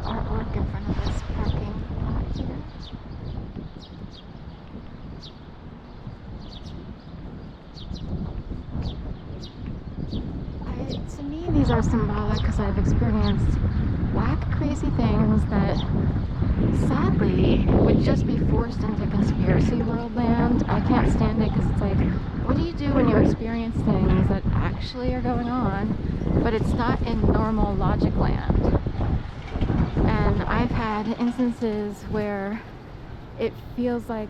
artwork in front of this parking lot here. To me, these are symbolic because I've experienced whack, crazy things that sadly would just be forced into conspiracy world land. I can't stand it because it's like, what do you do when you experience things that actually are going on, but it's not in normal logic land? And I've had instances where it feels like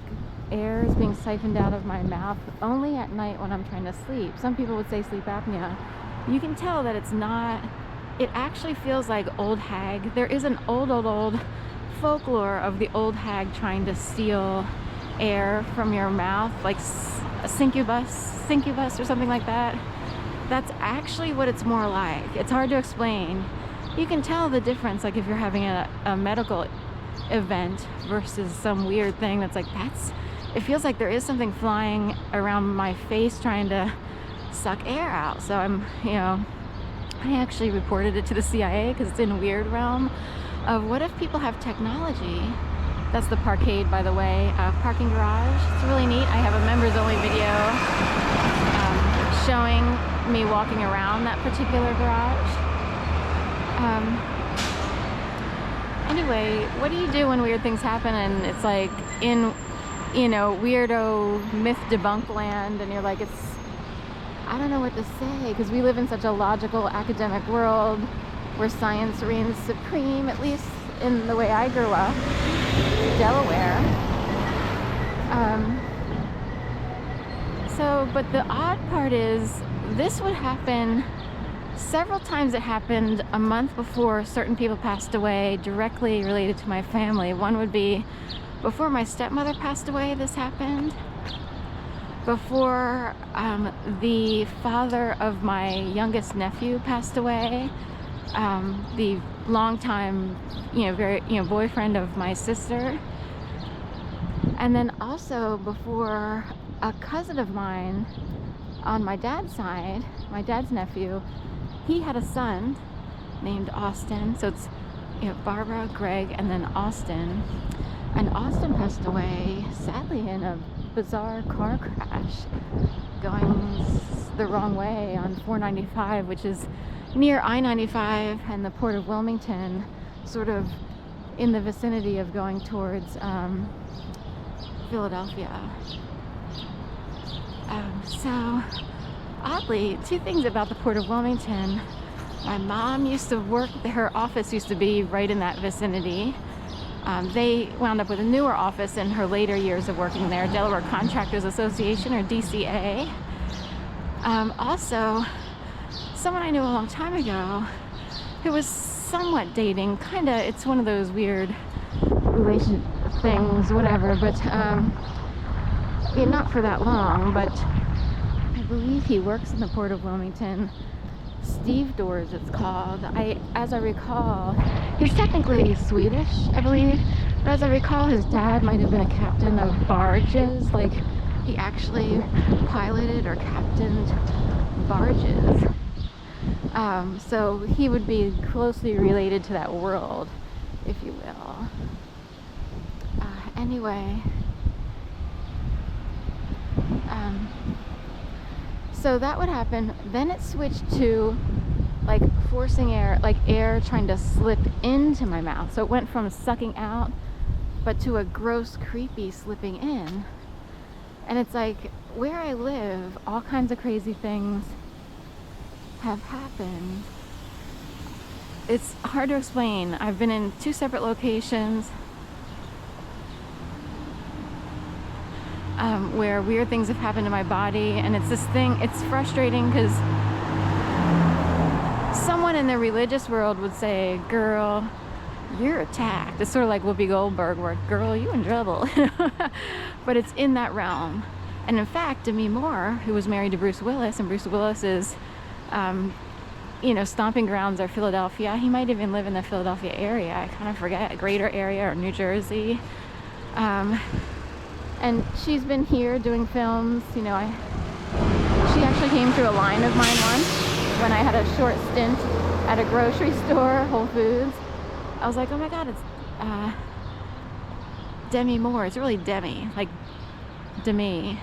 air is being siphoned out of my mouth only at night when I'm trying to sleep. Some people would say sleep apnea. You can tell that it's not. It actually feels like old hag. There is an old folklore of the old hag trying to steal air from your mouth, like a succubus or something like that. That's actually what it's more like. It's hard to explain. You can tell the difference, like if you're having a medical event versus some weird thing that's like, it feels like there is something flying around my face trying to suck air out. So I actually reported it to the CIA because it's in a weird realm of what if people have technology. That's the parkade, by the way, parking garage. It's really neat. I have a members only video showing me walking around that particular garage. Anyway, what do you do when weird things happen and it's like in, weirdo myth debunk land, and you're like, I don't know what to say, because we live in such a logical academic world where science reigns supreme, at least in the way I grew up, Delaware. But the odd part is this would happen several times. It happened a month before certain people passed away directly related to my family. One would be before my stepmother passed away, this happened. Before the father of my youngest nephew passed away, the longtime, boyfriend of my sister, and then also before a cousin of mine on my dad's side, my dad's nephew, he had a son named Austin. So it's Barbara, Greg, and then Austin. And Austin passed away sadly in a bizarre car crash going the wrong way on 495, which is near I-95 and the Port of Wilmington, sort of in the vicinity of going towards Philadelphia. So oddly, two things about the Port of Wilmington. My mom used to work, her office used to be right in that vicinity. They wound up with a newer office in her later years of working there, Delaware Contractors Association, or DCA. Also, someone I knew a long time ago who was somewhat dating, it's one of those weird relation things, whatever, but not for that long, but I believe he works in the Port of Wilmington. Steve Doors, it's called. As I recall, he's technically Swedish, I believe, but as I recall, his dad might have been a captain of barges. Like, he actually piloted or captained barges. So he would be closely related to that world, if you will. Anyway, so that would happen. Then it switched to like forcing air, like air trying to slip into my mouth. So it went from sucking out, but to a gross, creepy slipping in. And it's like, where I live, all kinds of crazy things have happened. It's hard to explain. I've been in 2 separate locations where weird things have happened to my body, and it's this thing, it's frustrating because someone in the religious world would say, girl, you're attacked. It's sort of like Whoopi Goldberg, where, girl, you in trouble. But it's in that realm. And in fact, Demi Moore, who was married to Bruce Willis, and Bruce Willis's stomping grounds are Philadelphia. He might even live in the Philadelphia area. I kind of forget, greater area, or New Jersey. And she's been here doing films. She actually came through a line of mine once when I had a short stint at a grocery store, Whole Foods. I was like, oh my god, it's Demi Moore. It's really Demi, like Demi.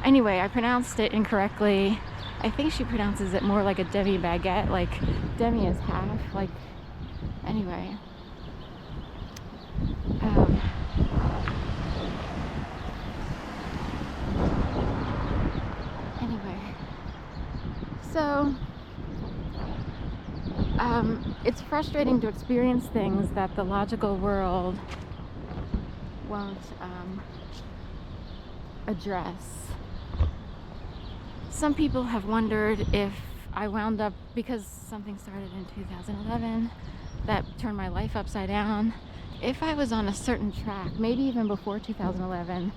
Anyway, I pronounced it incorrectly. I think she pronounces it more like a demi baguette, like demi is half, like, anyway. So, it's frustrating to experience things that the logical world won't address. Some people have wondered if I wound up, because something started in 2011 that turned my life upside down, if I was on a certain track, maybe even before 2011,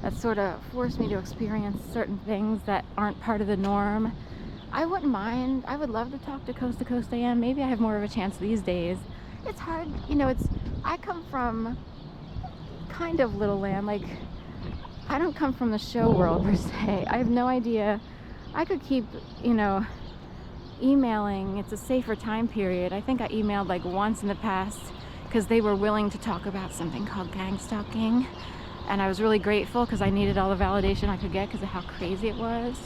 that sort of forced me to experience certain things that aren't part of the norm, I wouldn't mind. I would love to talk to Coast AM. Maybe I have more of a chance these days. It's hard, you know, I come from kind of Little Land, like, I don't come from the show world per se. I have no idea. I could keep, you know, emailing. It's a safer time period. I think I emailed like once in the past because they were willing to talk about something called gang stalking, and I was really grateful because I needed all the validation I could get because of how crazy it was.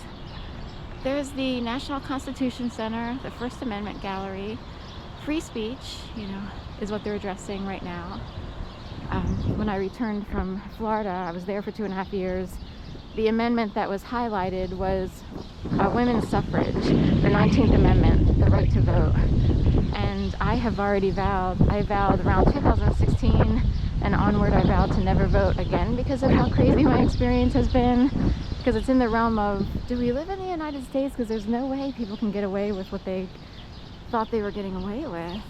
There's the National Constitution Center, the First Amendment Gallery. Free speech, you know, is what they're addressing right now. When I returned from Florida, I was there for 2.5 years. The amendment that was highlighted was women's suffrage, the 19th Amendment, the right to vote. And I have already vowed around 2016 and onward, I vowed to never vote again because of how crazy my experience has been. Because it's in the realm of, do we live in the United States? Because there's no way people can get away with what they thought they were getting away with.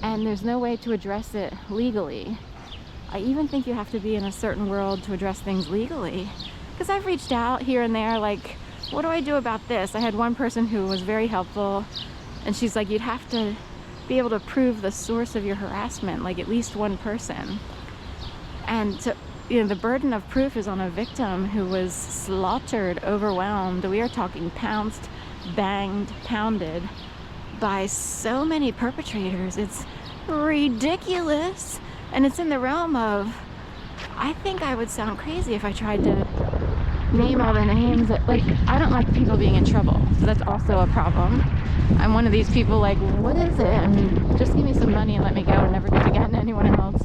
And there's no way to address it legally. I even think you have to be in a certain world to address things legally. Because I've reached out here and there, like, what do I do about this? I had one person who was very helpful, and she's like, you'd have to be able to prove the source of your harassment, like at least one person. And to, you know, the burden of proof is on a victim who was slaughtered, overwhelmed. We are talking pounced, banged, pounded by so many perpetrators. It's ridiculous. And it's in the realm of, I think I would sound crazy if I tried to name all the names. Like, I don't like people being in trouble, so that's also a problem. I'm one of these people like, what is it? And just give me some money and let me go and never do it again to anyone else.